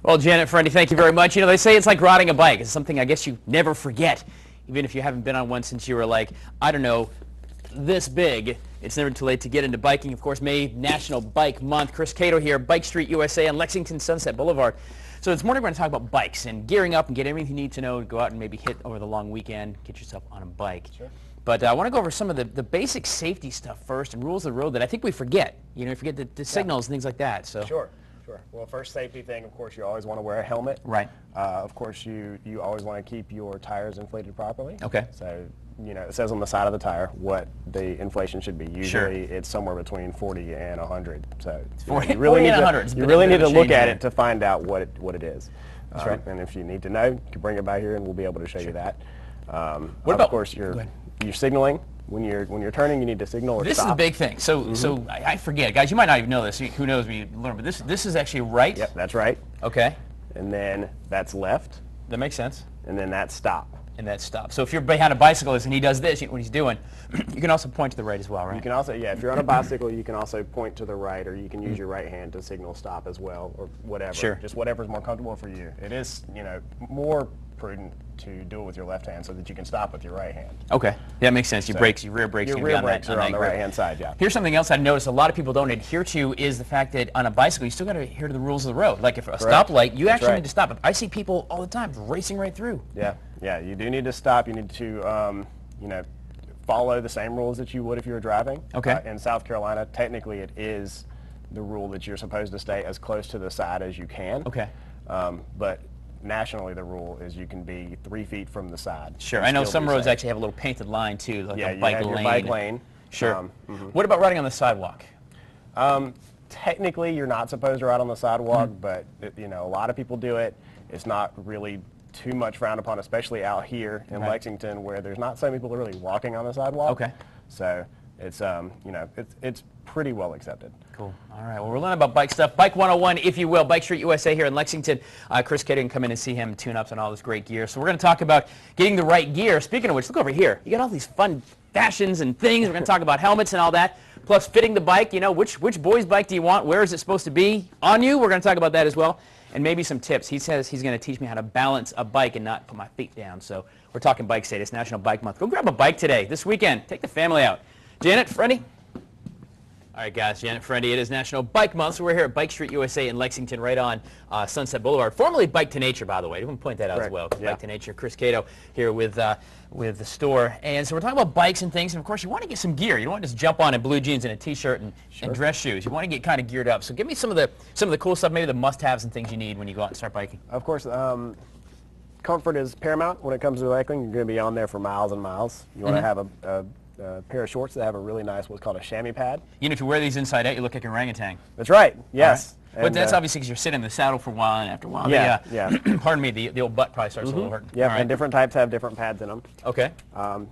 Well, Janet, Friendly, thank you very much. You know, they say it's like riding a bike. It's something I guess you never forget, even if you haven't been on one since you were like, I don't know, this big. It's never too late to get into biking. Of course, May National Bike Month. Chris Cato here, Bike Street USA on Lexington Sunset Boulevard. So this morning we're going to talk about bikes and gearing up and get everything you need to know to go out and maybe hit over the long weekend, get yourself on a bike. Sure. But I want to go over some of the basic safety stuff first and rules of the road that I think we forget. You know, we forget the signals and things like that. So. Sure. Well, first safety thing, of course, you always want to wear a helmet. Right. Of course, you always want to keep your tires inflated properly. Okay. So, you know, it says on the side of the tire what the inflation should be. Usually it's somewhere between 40 and 100. So you really need to look at it to find out what it is. That's right. And if you need to know, you can bring it by here and we'll be able to show you that. What about, of course, you're signaling. When you're turning, you need to signal or This stop. is a big thing. So I forget, guys. You might not even know this. Who knows? We learn, but this is actually right. Yep, that's right. Okay. And then that's left. That makes sense. And then that's stop. And that's stop. So if you're behind a bicyclist and he does this, what he's doing, you can also point to the right as well, right? You can also, yeah, if you're on a bicycle, you can also point to the right, or you can use your right hand to signal stop as well, or whatever. Sure. Just whatever's more comfortable for you. It is, you know, more prudent to do it with your left hand so that you can stop with your right hand. Okay, that makes sense. Your rear brakes are on the right hand side. Yeah. Here's something else I noticed a lot of people don't adhere to is the fact that on a bicycle you still got to adhere to the rules of the road. Like if a stoplight, you actually need to stop. I see people all the time racing right through. Yeah, you do need to stop. You need to, you know, follow the same rules that you would if you were driving. Okay. In South Carolina, technically it is the rule that you're supposed to stay as close to the side as you can. Okay. But nationally, the rule is you can be 3 feet from the side. Sure. I know some roads actually have a little painted line too, like a bike lane. Your bike lane. Sure. What about riding on the sidewalk? Technically, you're not supposed to ride on the sidewalk, but you know, a lot of people do it. It's not really too much frowned upon, especially out here in Lexington, where there's not so many people really walking on the sidewalk. Okay. So it's you know, it's pretty well accepted. Cool. All right. Well, we're learning about bike stuff. Bike 101, if you will. Bike Street USA here in Lexington. Chris Cato can come in and see him tune ups on all this great gear. So we're going to talk about getting the right gear. Speaking of which, look over here. You got all these fun fashions and things. We're going to talk about helmets and all that. Plus fitting the bike. You know, which boy's bike do you want? Where is it supposed to be on you? We're going to talk about that as well. And maybe some tips. He says he's going to teach me how to balance a bike and not put my feet down. So we're talking bike state. It's National Bike Month. Go grab a bike today, this weekend. Take the family out. Janet, Freddie? All right, guys, Janet, Friendly, it is National Bike Month, so we're here at Bike Street USA in Lexington, right on Sunset Boulevard. Formerly Bike to Nature, by the way. I want to point that out as well. Bike to Nature. Chris Cato here with the store. And so we're talking about bikes and things, and of course you want to get some gear. You don't want to just jump on in blue jeans and a t-shirt and dress shoes. You want to get kind of geared up. So give me some of the cool stuff, maybe the must-haves and things you need when you go out and start biking. Of course, comfort is paramount when it comes to biking. You're going to be on there for miles and miles. You want to have a pair of shorts that have a really nice, what's called a chamois pad. You know, if you wear these inside out, you look like an orangutan. That's right, yes. Right. But that's obviously because you're sitting in the saddle for a while, and after a while, pardon me, the old butt probably starts a little hurt. Yeah, and different types have different pads in them. Okay.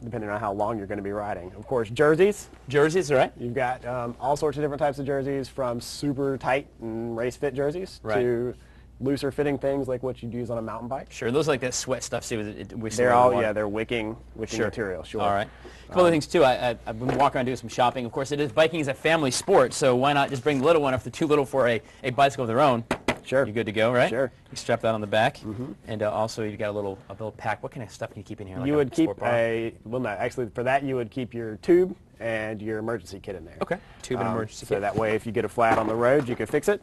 Depending on how long you're going to be riding. Of course, jerseys. Jerseys, right. You've got all sorts of different types of jerseys, from super tight and race fit jerseys to looser fitting things like what you'd use on a mountain bike. Sure, those like that sweat stuff too. They're all, they're wicking material. Sure. All right. A couple of things too. I've been walking around doing some shopping. Of course, biking is a family sport, so why not just bring the little one if they're too little for a bicycle of their own? Sure. You're good to go, right? Sure. You strap that on the back, and also you've got a little pack. What kind of stuff can you keep in here? Like you would keep well, no, actually for that you would keep your tube and your emergency kit in there. Okay. Tube and emergency kit. So that way, if you get a flat on the road, you can fix it.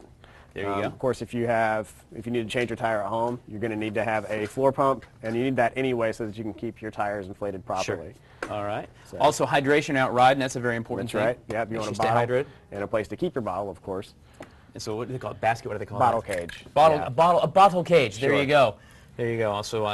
There you go. Of course, if you need to change your tire at home, you're going to need to have a floor pump, and you need that anyway so that you can keep your tires inflated properly. Sure. All right. So, also, hydration out riding, that's a very important thing. That's right. Yeah, you want a bottle and a place to keep your bottle, of course. And so what do they call it? Basket? What do they call bottle it? Cage. A bottle cage. There you go. There you go. Also,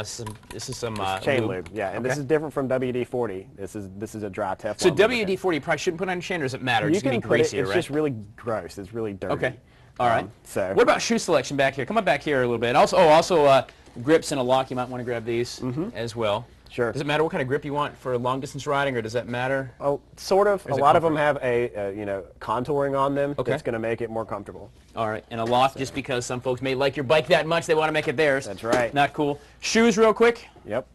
this is some chain lube. Yeah, and this is different from WD-40. This is a dry Teflon. So WD-40 you probably shouldn't put on your chain, or does it matter? You can put it. It's right? just really gross. It's really dirty. Okay. All right. So what about shoe selection back here? Come on back here a little bit. Also, grips and a lock. You might want to grab these as well. Sure. Does it matter what kind of grip you want for long distance riding, or does that matter? Oh, sort of. A lot of them have a contouring on them. Okay. That's going to make it more comfortable. All right. And a lock, just because some folks may like your bike that much, they want to make it theirs. That's right. Not cool. Shoes, real quick. Yep.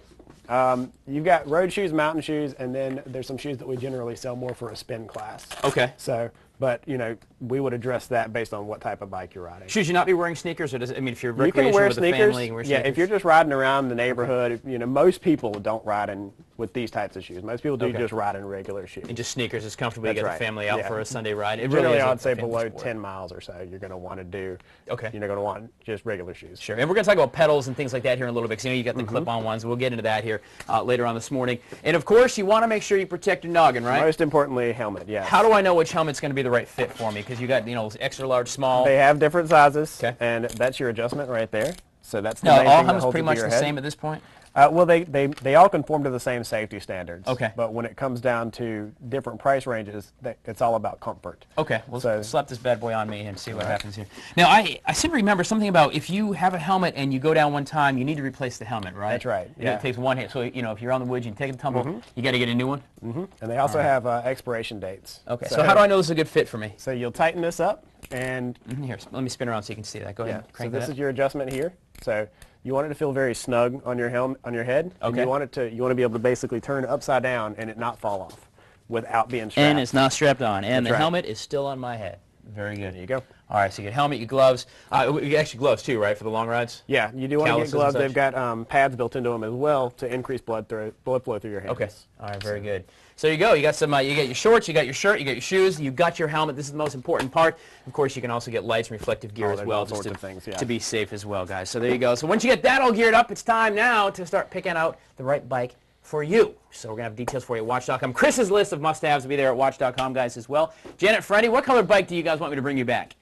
You've got road shoes, mountain shoes, and then there's some shoes that we generally sell more for a spin class. Okay. So But, you know, we would address that based on what type of bike you're riding. Should you not be wearing sneakers, or does it, I mean, if you're You can recreational wear with sneakers. a family, you can wear sneakers? Yeah, if you're just riding around the neighborhood, you know, most people don't ride in with these types of shoes. Most people do just ride in regular shoes. And just sneakers is comfortable. You get the family out for a Sunday ride. It Generally, really is I'd say a family below sport. 10 miles or so, you're going to want to do. Okay. You're going to want just regular shoes. Sure. And we're going to talk about pedals and things like that here in a little bit, because you know you got the clip-on ones. We'll get into that here later on this morning. And of course, you want to make sure you protect your noggin, right? Most importantly, helmet. Yes. How do I know which helmet's going to be the right fit for me? Because you got, you know, extra large, small. They have different sizes, Okay. and that's your adjustment right there. So that's the Now, main all thing that helmets holds pretty it to much your the head. same at this point? Well, they all conform to the same safety standards. Okay. But when it comes down to different price ranges, it's all about comfort. Okay, well, So- slap this bad boy on me and see what happens here. Now, I seem to remember something about if you have a helmet and you go down one time, you need to replace the helmet, right? That's right, yeah. It takes one hit. So, you know, if you're on the woods, you take a tumble, you got to get a new one? And they also have expiration dates. Okay, so how do I know this is a good fit for me? So you'll tighten this up, and Here, let me spin around so you can see that. Go ahead, so crank this that is up. your adjustment here. So you want it to feel very snug on your helmet, on your head. And Okay. you want to be able to basically turn it upside down and it not fall off without being strapped. And it's not strapped on, and That's the right. helmet is still on my head. Very good. There you go. All right, so you get helmet, your gloves. You get actually gloves too, right, for the long rides? Yeah, you do want to Calluses get and gloves. such. They've got pads built into them as well to increase blood flow through your hands. Okay. All right, very good. So you go. You got some. You get your shorts. You got your shirt. You got your shoes. You got your helmet. This is the most important part. Of course, you can also get lights and reflective gear as there's well, all just sorts of things, yeah. to be safe as well, guys. So there you go. So once you get that all geared up, it's time now to start picking out the right bike for you. So we're gonna have details for you at watch.com. Chris's list of must-haves will be there at watch.com, guys, as well. Janet, Freddie, what color bike do you guys want me to bring you back?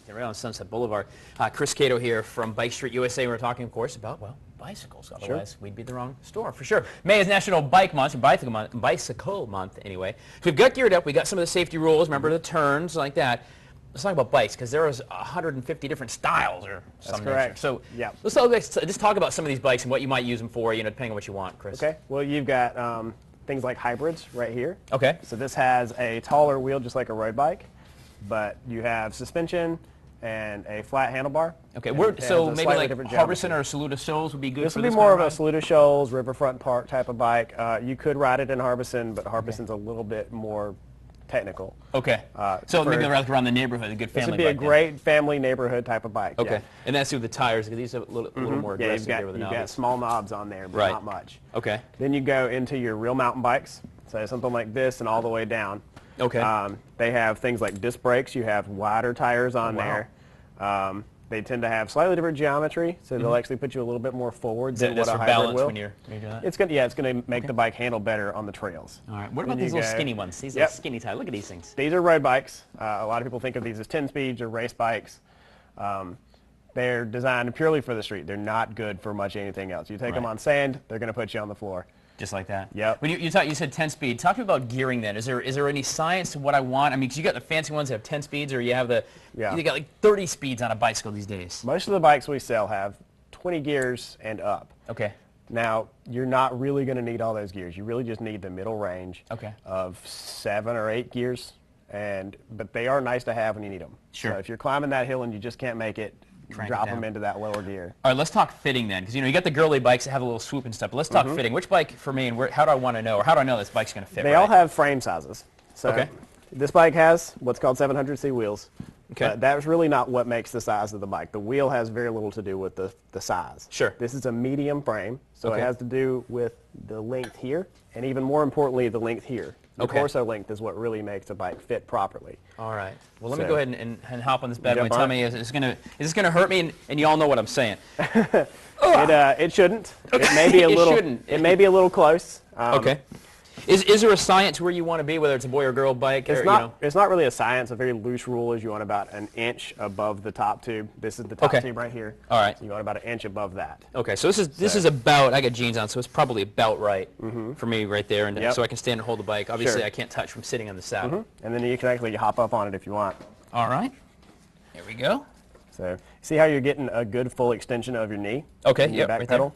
Right on Sunset Boulevard. Chris Cato here from Bike Street USA. We're talking, of course, about, well, bicycles. Otherwise, we'd be the wrong store, for sure. May is National Bike Month, Bicycle Month, anyway. So we've got geared up. We got some of the safety rules. Remember the turns, like that. Let's talk about bikes, because there is 150 different styles or something. correct. So Yeah. let's just talk about some of these bikes and what you might use them for, you know, depending on what you want, Chris. Okay. Well, you've got things like hybrids right here. Okay. So this has a taller wheel, just like a road bike, but you have suspension and a flat handlebar. Okay. And We're, it so has a maybe slightly like different Harbison geometry. or Saluda Shoals would be good This for would be this more of kind a ride? Saluda Shoals, Riverfront Park type of bike. You could ride it in Harbison, but Harbison's a little bit more technical. Okay. So for- maybe like around the neighborhood, a good This family would be a bike then. great family neighborhood type of bike. Okay. Yeah. And that's with the tires, because these are a little more Yeah, aggressive here with the you've got knobs. small knobs on there, but Right. not much. Okay. Then you go into your real mountain bikes, so something like this and all the way down. Okay. They have things like disc brakes. You have wider tires on wow. there. They tend to have slightly different geometry, so they'll actually put you a little bit more forward than That's what a for hybrid balance will. when you're doing that? It's gonna make the bike handle better on the trails. All right. What Then about these you little go- skinny ones? These Yep. little skinny tires. Look at these things. These are road bikes. A lot of people think of these as 10 speeds or race bikes. They're designed purely for the street. They're not good for much anything else. You take them Right. on sand, they're going to put you on the floor. Just like that. Yep. When you said 10 speed, talk to me about gearing then. Is there any science to what I want? I mean, because you got the fancy ones that have 10 speeds, or you have you got like 30 speeds on a bicycle these days. Most of the bikes we sell have 20 gears and up. Okay. Now, you're not really going to need all those gears. You really just need the middle range Okay. of 7 or 8 gears, but they are nice to have when you need them. Sure. So if you're climbing that hill and you just can't make it, Crank it drop down. them into that lower gear. All right, let's talk fitting then, because you got the girly bikes that have a little swoop and stuff. But let's talk fitting. Which bike for me, and how do I want to know, or how do I know this bike's going to fit? They all have frame sizes. So Okay. this bike has what's called 700C wheels. Okay. But that's really not what makes the size of the bike. The wheel has very little to do with the size. Sure. This is a medium frame, so Okay. it has to do with the length here, and even more importantly, the length here. The Okay. torso length is what really makes a bike fit properly. All right. Well, let me So- go ahead and hop on this bad boy. Jump Tell on me, is this gonna hurt me? And you all know what I'm saying. It shouldn't. It may be a It little. shouldn't. It may be a little close. Okay. Is there a science where you want to be, whether it's a boy or girl bike? It's or, not. It's not really a science. A very loose rule is you want about an inch above the top tube. This is the top Okay. tube right here. All right. So you want about an inch above that. Okay, so this is about, I got jeans on, so it's probably about right for me right there, and Yep. so I can stand and hold the bike. Obviously, Sure. I can't touch from sitting on the saddle. And then you can actually hop up on it if you want. All right. There we go. So see how you're getting a good full extension of your knee? Okay, in your yep, back right there. pedal?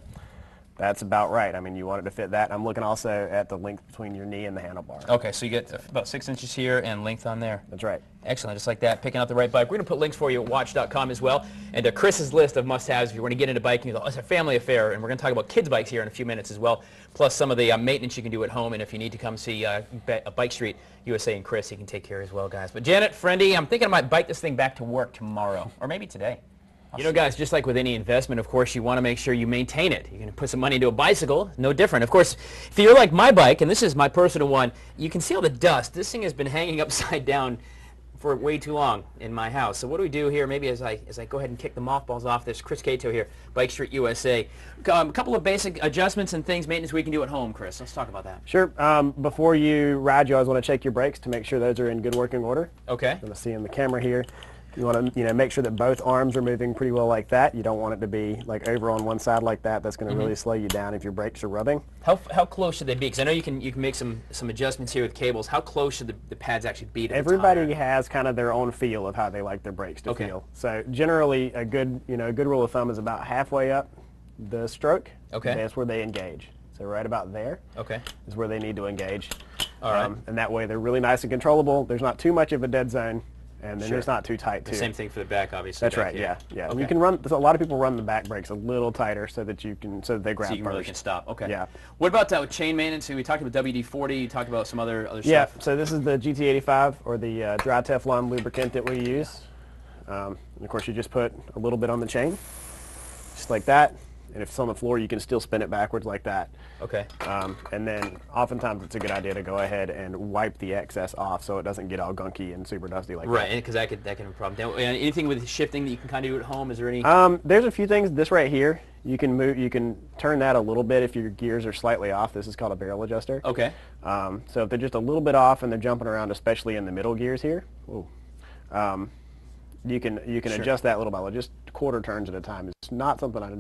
That's about right. I mean, you want it to fit that. I'm looking also at the length between your knee and the handlebar. Okay, so you get about 6 inches here and length on there. That's right. Excellent, just like that, picking out the right bike. We're going to put links for you at watch.com as well. And Chris's list of must-haves if you want to get into biking. It's a family affair, and we're going to talk about kids' bikes here in a few minutes as well, plus some of the maintenance you can do at home. And if you need to come see Bike Street USA and Chris, he can take care as well, guys. But Janet, Friendy, I'm thinking I might bike this thing back to work tomorrow, or maybe today. You know, guys, just like with any investment, of course, you want to make sure you maintain it. You're going to put some money into a bicycle, no different. Of course, if you're like my bike, and this is my personal one, you can see all the dust. This thing has been hanging upside down for way too long in my house. So what do we do here? Maybe as I go ahead and kick the mothballs off this, Chris Cato here, Bike Street USA. A couple of basic adjustments and things, maintenance we can do at home, Chris. Let's talk about that. Sure. Before you ride, you always want to check your brakes to make sure those are in good working order. Okay. I'm going to see in the camera here. You want to, make sure that both arms are moving pretty well like that. You don't want it to be like over on one side like that. That's going to really slow you down if your brakes are rubbing. How close should they be? Because I know you can make some adjustments here with cables. How close should the pads actually be to Everybody the tire? has kind of their own feel of how they like their brakes to feel. So generally, a good rule of thumb is about halfway up the stroke. Okay. That's where they engage. So right about there is where they need to engage. All right. And that way they're really nice and controllable. There's not too much of a dead zone. And then it's not too tight, too. The same thing for the back, obviously. That's right, yeah. Okay. You can run, a lot of people run the back brakes a little tighter so that they grab so you first. really can stop. Okay. Yeah. What about chain maintenance? We talked about WD-40. You talked about some other yeah, stuff. so this is the GT85, or the dry Teflon lubricant that we use. And of course, you just put a little bit on the chain, just like that. And if it's on the floor, you can still spin it backwards like that. Okay. And then oftentimes it's a good idea to go ahead and wipe the excess off so it doesn't get all gunky and super dusty like that. Right, because that can be a problem. Now, anything with shifting that you can kind of do at home? Is there any? There's a few things. This right here, you can turn that a little bit if your gears are slightly off. This is called a barrel adjuster. Okay. So if they're just a little bit off and they're jumping around, especially in the middle gears here, you can adjust that little by just quarter turns at a time. It's not something I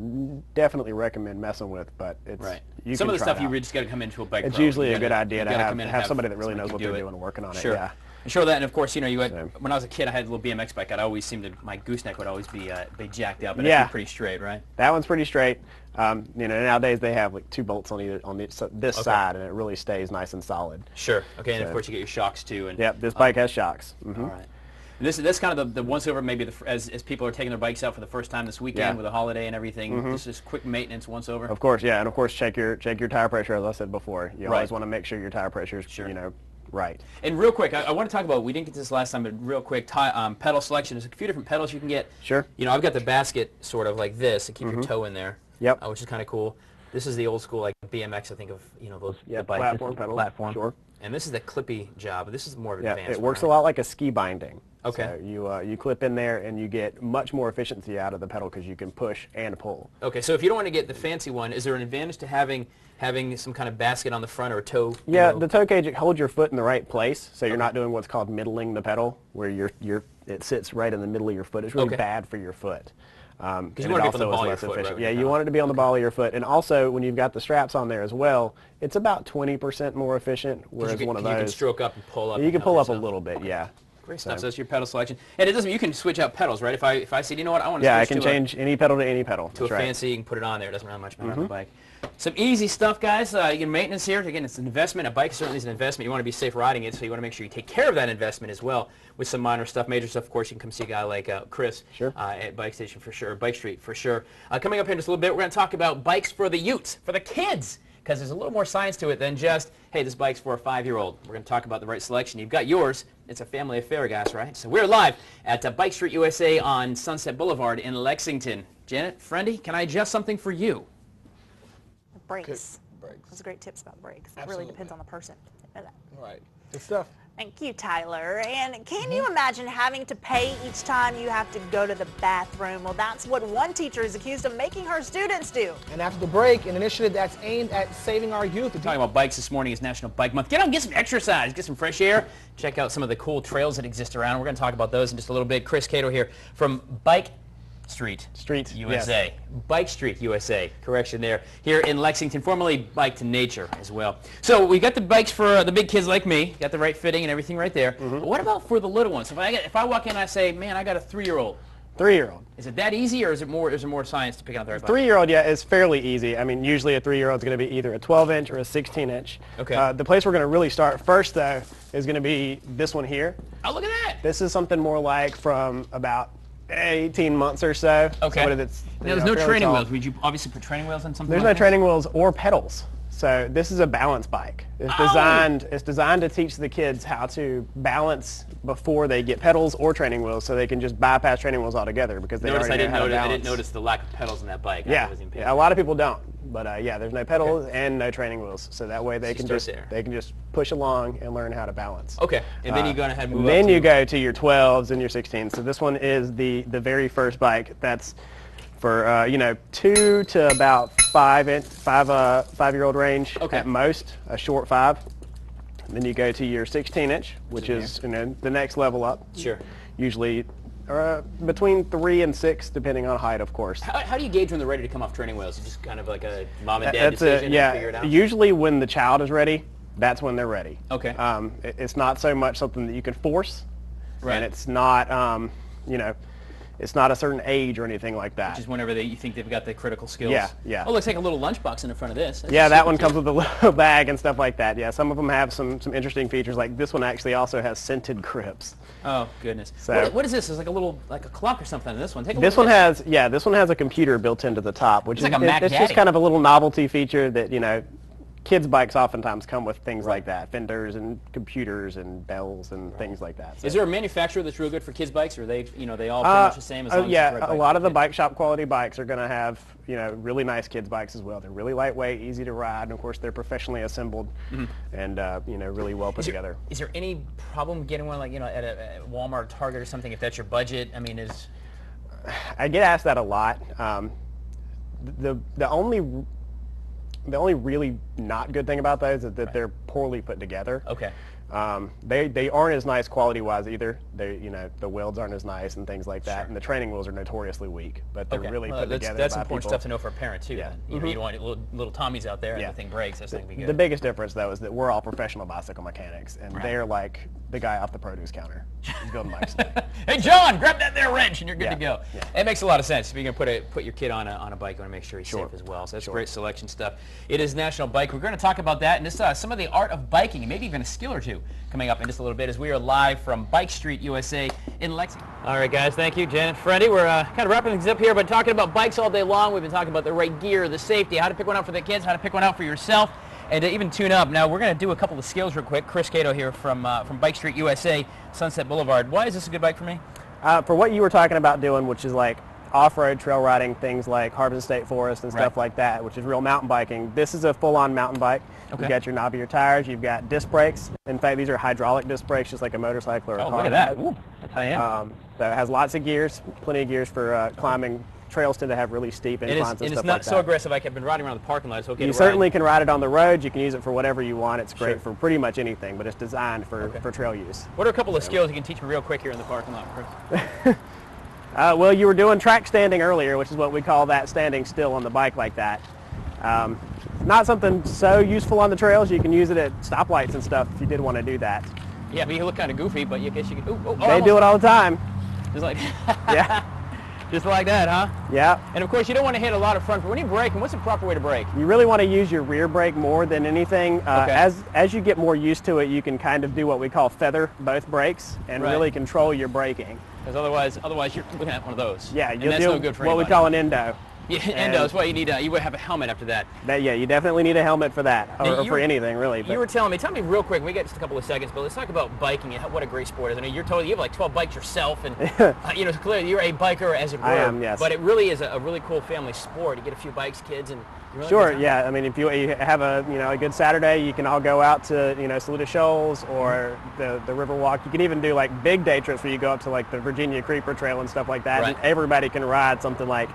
definitely recommend messing with, but it's some of the stuff you just got to come into a bike. It's usually a good idea to have somebody that really knows what they're doing working on it. Yeah. And show that, and of course, you had, when I was a kid, I had a little BMX bike. I'd always my gooseneck would always be jacked up, and it'd be pretty straight, right? That one's pretty straight. Nowadays they have like 2 bolts on this side, and it really stays nice and solid. Sure. Okay, and of course you get your shocks too. And this bike has shocks. All right. That's kind of the once-over, maybe as people are taking their bikes out for the first time this weekend with a holiday and everything. This is quick maintenance once-over. Of course, yeah, and of course check your tire pressure, as I said before. You always want to make sure your tire pressure is right. And real quick, I want to talk about, we didn't get to this last time, but real quick, pedal selection. There's a few different pedals you can get. Sure. I've got the basket sort of like this to keep your toe in there. Yep. Which is kind of cool. This is the old school like BMX, I think of, those the bike platform pedal. Platform. Sure. And this is the clippy job. This is more of advanced. It works a lot like a ski binding. Okay. So you clip in there and you get much more efficiency out of the pedal because you can push and pull. Okay, so if you don't want to get the fancy one, is there an advantage to having some kind of basket on the front or a toe? Yeah, the toe cage holds your foot in the right place, so you're not doing what's called middling the pedal, where it sits right in the middle of your foot. It's really bad for your foot. Because you want to be on the ball of your foot, right? Yeah, you want it to be on the ball of your foot. And also, when you've got the straps on there as well, it's about 20% more efficient, whereas one of those... You can stroke up and pull up. You can pull up a little bit, yeah. Great stuff. So that's your pedal selection. And it doesn't, you can switch out pedals, right? If I say, you know what, I want to switch I can change any pedal to any pedal. To a fancy, you can put it on there. It doesn't really much matter on the bike. Some easy stuff, guys. You get maintenance here. Again, it's an investment. A bike certainly is an investment. You want to be safe riding it, so you want to make sure you take care of that investment as well with some minor stuff. Major stuff, of course, you can come see a guy like Chris at Bike Station for sure, Bike Street for sure. Coming up here in just a little bit, we're going to talk about bikes for the utes, for the kids, because there's a little more science to it than just, hey, this bike's for a 5-year-old. We're going to talk about the right selection. You've got yours. It's a family affair, guys, right? So we're live at Bike Street USA on Sunset Boulevard in Lexington. Janet, Friendy, can I adjust something for you? Brakes. Those are great tips about brakes. It really depends on the person. Right. Good stuff. Thank you, Tyler. And can you imagine having to pay each time you have to go to the bathroom? Well, that's what one teacher is accused of making her students do. And after the break, an initiative that's aimed at saving our youth. Talking about bikes this morning is National Bike Month. Get out and get some exercise, get some fresh air. Check out some of the cool trails that exist around. We're going to talk about those in just a little bit. Chris Cato here from Bike Street USA. Yes. Bike Street USA, correction there, here in Lexington, formerly Bike to Nature as well. So we got the bikes for the big kids like me, got the right fitting and everything right there. But what about for the little ones? If I walk in and I say, man, I got a 3-year-old, 3-year-old. Is it that easy, or is it more? Is there more science to pick out the right bike? 3-year-old, yeah, is fairly easy. I mean, usually a 3-year-old is going to be either a 12-inch or a 16-inch. Okay. The place we're going to really start first, though, is going to be this one here. Oh, look at that. This is something more like from about 18 months or so. Okay. So that's, now, there's no training wheels. Would you obviously put training wheels on something? There's like no this? training wheels or pedals. So this is a balance bike. It's designed. It's designed to teach the kids how to balance before they get pedals or training wheels, so they can just bypass training wheels altogether because they already know how to balance. I didn't notice the lack of pedals in that bike. Yeah, a lot of people don't. But yeah, there's no pedals and no training wheels, so that way they can just push along and learn how to balance. Okay, and then you go ahead and move. Then you go to your 12s and your 16s. So this one is the very first bike. That's for 2 to about 5-year-old range at most, a short 5. And then you go to your 16-inch, which is the next level up. Sure. Usually between 3 and 6, depending on height, of course. How do you gauge when they're ready to come off training wheels? Is it just kind of like a mom and dad decision and figure it out? Usually when the child is ready, that's when they're ready. Okay. It's not so much something that you can force, and it's not it's not a certain age or anything like that. Which is whenever you think they've got the critical skills. Yeah, yeah. Oh, looks like a little lunchbox in the front of this. That's that one comes with a little bag and stuff like that. Yeah, some of them have some interesting features. Like this one actually also has scented grips. Oh goodness. So what is this? It's like a clock or something. This one. Take a this look one at this. has this one has a computer built into the top, which it's like a Mac it's Daddy. just kind of a little novelty feature that kids' bikes oftentimes come with things like that, fenders and computers and bells and things like that. So. Is there a manufacturer that's real good for kids' bikes, or are they they all pretty much the same? As long as it's the right a lot of the bike shop quality bikes are going to have really nice kids' bikes as well. They're really lightweight, easy to ride, and of course they're professionally assembled and really well put together. Is there any problem getting one like at a Walmart or Target or something if that's your budget? I mean, I get asked that a lot. The only really not good thing about those is that they're poorly put together. Okay. They aren't as nice quality-wise either. The welds aren't as nice and things like that, and the training wheels are notoriously weak. But they're really put together. That's by important people. stuff to know for a parent too. Yeah. You don't want little Tommies out there and the thing breaks. That's not gonna be good. The biggest difference though is that we're all professional bicycle mechanics, and they're like the guy off the produce counter. He's building bikes. Hey John, grab that there wrench and you're good to go. Yeah. It makes a lot of sense. If you're gonna put your kid on a bike, you want to make sure he's safe as well. So that's great selection stuff. It is National Bike. We're going to talk about that and just some of the art of biking, and maybe even a skill or two coming up in just a little bit as we are live from Bike Street USA in Lexington. All right, guys, thank you, Janet, Freddie. We're kind of wrapping things up here, but talking about bikes all day long. We've been talking about the right gear, the safety, how to pick one out for the kids, how to pick one out for yourself, and to even tune up. Now, we're going to do a couple of skills real quick. Chris Cato here from Bike Street USA, Sunset Boulevard. Why is this a good bike for me? For what you were talking about doing, which is like off-road trail riding, things like Harbison State Forest and stuff like that, which is real mountain biking. This is a full-on mountain bike. Okay. You've got your knobbier tires, you've got disc brakes. In fact, these are hydraulic disc brakes, just like a motorcycle or a car. Oh, look at that. Ooh, that's high end. So it has lots of gears, plenty of gears for climbing. Trails tend to have really steep inclines and stuff like that. And it's not so aggressive. I've been riding around the parking lot. It's okay. You certainly can ride it on the road. You can use it for whatever you want. It's great for pretty much anything, but it's designed for trail use. What are a couple of skills you can teach me real quick here in the parking lot, Chris? Well, you were doing track standing earlier, which is what we call that, standing still on the bike like that. Not something so useful on the trails. You can use it at stoplights and stuff if you did want to do that. Yeah, but you look kind of goofy, but I guess you can. They do it all the time. Just like yeah. Just like that, huh? Yeah. And of course, you don't want to hit a lot of front. When you're braking, what's the proper way to brake? You really want to use your rear brake more than anything. As you get more used to it, you can kind of do what we call feather both brakes and really control your braking. Because otherwise you're looking at one of those. Yeah, and that's no good for what we call an endo. Yeah, endo is what you need. You would have a helmet after that. Yeah, you definitely need a helmet for that, or for anything really. You were tell me real quick. We got just a couple of seconds, but let's talk about biking and what a great sport it is. I mean, you have like 12 bikes yourself, and clearly you're a biker as it were. I am, yes. But it really is a really cool family sport. You get a few bikes, kids, and you really sure. Yeah, I mean, if you have a good Saturday, you can all go out to Saluda Shoals or the River Walk. You can even do like big day trips where you go up to like the Virginia Creeper Trail and stuff like that. Right. And everybody can ride something like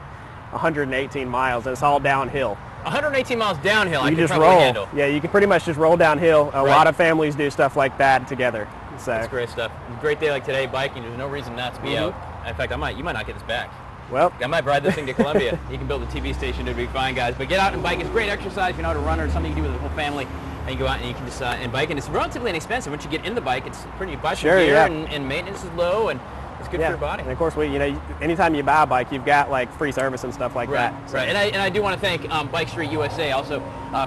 118 miles, and it's all downhill. 118 miles downhill, you just roll. Handle. Yeah, you can pretty much just roll downhill. A lot of families do stuff like that together. So that's great stuff. A great day like today, biking. There's no reason not to be out. In fact, you might not get this back. Well, I might ride this thing to Columbia. You can build a TV station. It'll be fine, guys. But get out and bike. It's great exercise. If you're not a runner, it's something you can do with the whole family. And you go out and you can just and bike. And it's relatively inexpensive. Once you get in the bike, it's pretty. You buy some gear and maintenance is low. And It's good for your body. And of course, anytime you buy a bike, you've got like free service and stuff like that. So. Right. And I do want to thank Bike Street USA also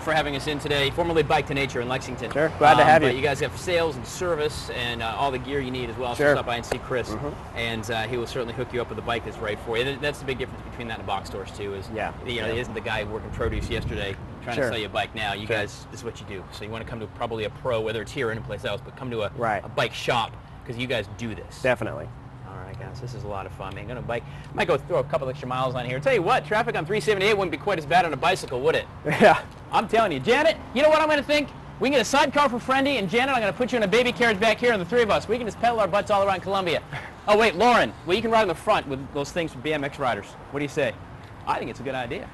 for having us in today, formerly Bike to Nature in Lexington. Sure, glad to have you. But you guys have sales and service and all the gear you need as well. Sure. So stop by and see Chris, and he will certainly hook you up with a bike that's right for you. That's the big difference between that and box stores too. Is he isn't the guy working produce yesterday trying to sell you a bike now. You guys, this is what you do. So you want to come to probably a pro, whether it's here or anyplace else, but come to a bike shop because you guys do this. Definitely. All right, guys, this is a lot of fun, man. Might go throw a couple extra miles on here. Tell you what, traffic on 378 wouldn't be quite as bad on a bicycle, would it? Yeah. I'm telling you. Janet, you know what I'm going to think? We can get a sidecar for Friendy, and Janet, I'm going to put you in a baby carriage back here, and the three of us, we can just pedal our butts all around Columbia. Oh, wait, Lauren, well, you can ride in the front with those things for BMX riders. What do you say? I think it's a good idea.